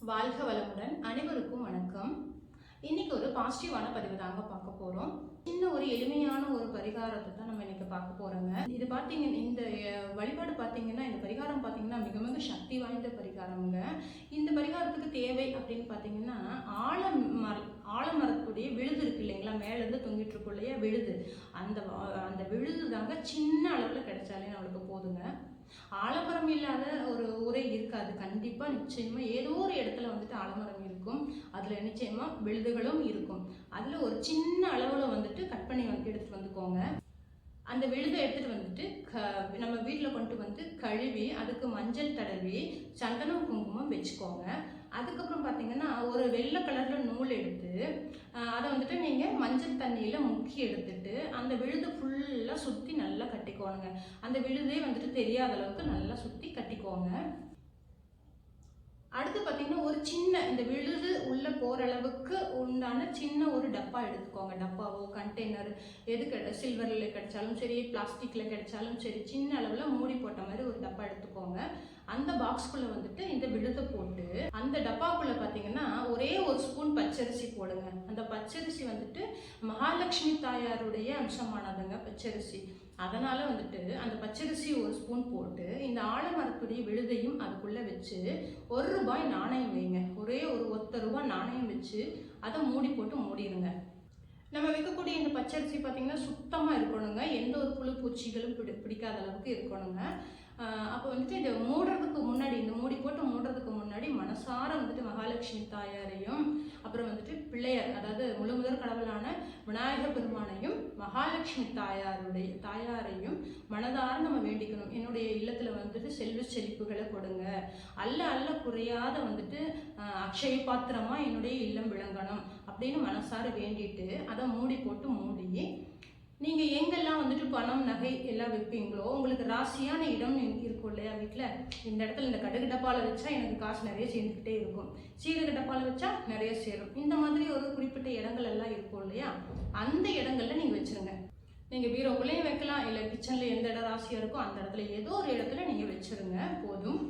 வாழ்க வளமுடன். அனைவருக்கும் வணக்கம். இன்னைக்கு ஒரு பாசிட்டிவான பதிவு தாங்க பார்க்க போறோம். சின்ன ஒரு எளிமையான ஒரு பரிகாரத்தை தான் நம்ம இன்னைக்கு பார்க்க போறோங்க. இது பார்த்தீங்கன்னா இந்த வழிபாடு பார்த்தீங்கன்னா இந்த பரிகாரம் பார்த்தீங்கன்னா மிக மிக சக்தி வாய்ந்த பரிகாரம்ங்க. இந்த பரிகாரத்துக்கு தேவை அப்படின்னு பார்த்தீங்கன்னா ஆலமரத்துடைய விழுது இருக்கு இல்லைங்களா, மேலேருந்து தொங்கிட்டு இருக்கும் இல்லையா விழுது, அந்த விழுது தாங்க சின்ன அளவில் கிடைச்சாலே நம்மளுக்கு போதுங்க. ஆலமரம் இல்லாத ஒரு ஊரே இருக்காது. கண்டிப்பாக நிச்சயமாக ஏதோ ஒரு இடத்துல வந்துட்டு ஆலமரம் இருக்கும், அதில் நிச்சயமாக விழுதுகளும் இருக்கும். அதில் ஒரு சின்ன அளவில் வந்துட்டு கட் பண்ணி எடுத்துகிட்டு வந்துக்கோங்க. அந்த விழுதை எடுத்துகிட்டு வந்துட்டு நம்ம வீட்டில் கொண்டு வந்து கழுவி அதுக்கு மஞ்சள் தடவி சந்தனம் குங்குமம் வச்சுக்கோங்க. அதுக்கப்புறம் பார்த்தீங்கன்னா ஒரு வெள்ளை கலரில் நூல் எடுத்து அதை வந்துட்டு நீங்கள் மஞ்சள் தண்ணியில் முக்கி எடுத்துட்டு அந்த விழுது ஃபுல்லாக சுற்றி நல்லா கட்டிக்கோணுங்க. அந்த விழுதே வந்துட்டு தெரியாத அளவுக்கு நல்லா சுற்றி கட்டிக்கோங்க. அடுத்து பார்த்தீங்கன்னா ஒரு சின்ன இந்த விழுது உள்ளே போகிற அளவுக்கு உண்டான சின்ன ஒரு டப்பா எடுத்துக்கோங்க. டப்பாவோ கண்டெய்னர் எது சில்வரில் கிடைச்சாலும் சரி, பிளாஸ்டிக்கில் கிடைச்சாலும் சரி, சின்ன அளவில் மூடி போட்ட மாதிரி ஒரு டப்பா எடுத்துக்கோங்க. அந்த பாக்ஸ்குள்ளே வந்துட்டு இந்த விழுதை போட்டு அந்த டப்பாக்குள்ளே பார்த்தீங்கன்னா ஒரே ஒரு ஸ்பூன் பச்சரிசி போடுங்க. அந்த பச்சரிசி வந்துட்டு மகாலட்சுமி தாயாருடைய அம்சமானதுங்க பச்சரிசி. அதனால் வந்துட்டு அந்த பச்சரிசி ஒரு ஸ்பூன் போட்டு இந்த ஆலமரத்துடைய விழுதையும் அதுக்குள்ளே வச்சு ₹1 நாணயம் வைங்க. ஒரே ஒரு ₹1 நாணயம் வச்சு அதை மூடி போட்டு மூடிடுங்க. நம்ம வைக்கக்கூடிய இந்த பச்சரிசி பார்த்திங்கன்னா சுத்தமாக இருக்கணுங்க. எந்த ஒரு புழு பூச்சிகளும் பிடிக்காத அளவுக்கு இருக்கணுங்க. அப்போ வந்துட்டு இதை மூடுறதுக்கு முன்னாடி, இந்த மூடி போட்டு மூடுறதுக்கு முன்னாடி மனசார வந்துட்டு மகாலட்சுமி தாயாரையும் அப்புறம் வந்துட்டு பிள்ளையார், அதாவது முழுமுதற் கடவுளான விநாயகர் பெருமானையும் மகாலட்சுமி தாயாரையும் மனதார நம்ம வேண்டிக்கணும். என்னுடைய இல்லத்தில் வந்துட்டு செல்வ செழிப்புகளை கொடுங்க, அல்ல குறையாத வந்துட்டு அக்ஷய பாத்திரமாக என்னுடைய இல்லம் விளங்கணும் அப்படின்னு மனசார வேண்டிட்டு அதை மூடி போட்டு மூடி நீங்கள் எங்கெல்லாம் வந்துட்டு பணம் நகை எல்லாம் வைப்பீங்களோ, உங்களுக்கு ராசியான இடம் இருக்கும் இல்லையா வீட்டில், இந்த இடத்துல இந்த கடுகு டப்பாவில் வச்சா எனக்கு காசு நிறைய சேர்ந்துக்கிட்டே இருக்கும், சீரக டப்பாவில் வச்சா நிறைய சேரும், இந்த மாதிரி ஒரு குறிப்பிட்ட இடங்கள் எல்லாம் இருக்கும் இல்லையா, அந்த இடங்கள்ல நீங்கள் வச்சுருங்க. நீங்கள் பீரோக்குள்ளேயும் வைக்கலாம், இல்லை கிச்சனில் எந்த இடம் ராசியாக இருக்கோ அந்த இடத்துல ஏதோ ஒரு இடத்துல நீங்கள் வச்சுருங்க போதும்.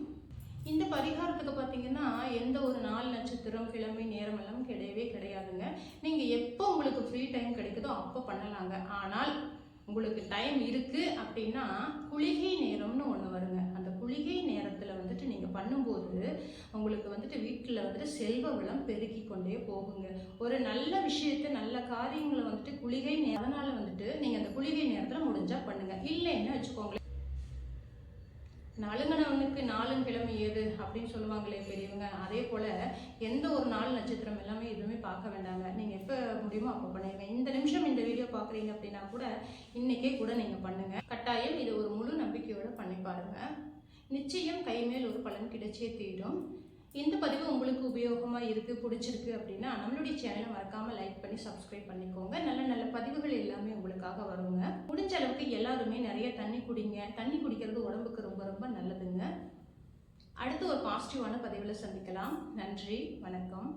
இந்த பரிகாரத்துக்கு பார்த்தீங்கன்னா எந்த ஒரு நாள் நட்சத்திரம் கிழமை நேரம் எல்லாம் கிடையாதுங்க. நீங்கள் எப்போ உங்களுக்கு ஃப்ரீ டைம் கிடைக்குதோ அப்போ பண்ணலாங்க. ஆனால் உங்களுக்கு டைம் இருக்குது அப்படின்னா குளிகை நேரம்னு ஒன்று வருங்க. அந்த குளிகை நேரத்தில் வந்துட்டு நீங்கள் பண்ணும்போது உங்களுக்கு வந்துட்டு வீட்டில் வந்துட்டு செல்வ வளம் பெருக்கி கொண்டே போகுங்க. ஒரு நல்ல விஷயத்தை நல்ல காரியங்களை வந்துட்டு குளிகை நேரம், அதனால் வந்துட்டு நீங்கள் அந்த குளிகை நேரத்தில் முடிஞ்சால் பண்ணுங்கள். இல்லைன்னு வச்சுக்கோங்களேன், நலுங்கனவனுக்கு நாளும் கிழமை ஏது அப்படின்னு சொல்லுவாங்களே பெரியவங்க, அதே போல் எந்த ஒரு நாள் நட்சத்திரம் எல்லாமே எதுவுமே பார்க்க வேண்டாங்க. நீங்கள் எப்போ முடியுமோ அப்போ பண்ணுங்க. இந்த நிமிஷம் இந்த வீடியோ பார்க்குறீங்க அப்படின்னா கூட இன்றைக்கே கூட நீங்கள் பண்ணுங்கள். கட்டாயம் இதை ஒரு முழு நம்பிக்கையோடு பண்ணி பாருங்கள். நிச்சயம் கைமேல் ஒரு பலன் கிடைச்சே தீரும். இந்த பதிவு உங்களுக்கு உபயோகமாக இருக்குது, பிடிச்சிருக்கு அப்படின்னா நம்மளுடைய சேனலை மறக்காமல் லைக் பண்ணி சப்ஸ்கிரைப் பண்ணிக்கோங்க. நல்ல நல்ல பதிவுகள் எல்லாமே உங்களுக்காக வருங்க. முடிஞ்ச அளவுக்கு எல்லாருமே நிறைய தண்ணி குடிங்க. தண்ணி குடிக்கிறது உடம்புக்கு ரொம்ப ரொம்ப நல்லதுங்க. அடுத்து ஒரு பாசிட்டிவான பதிவில் சந்திக்கலாம். நன்றி, வணக்கம்.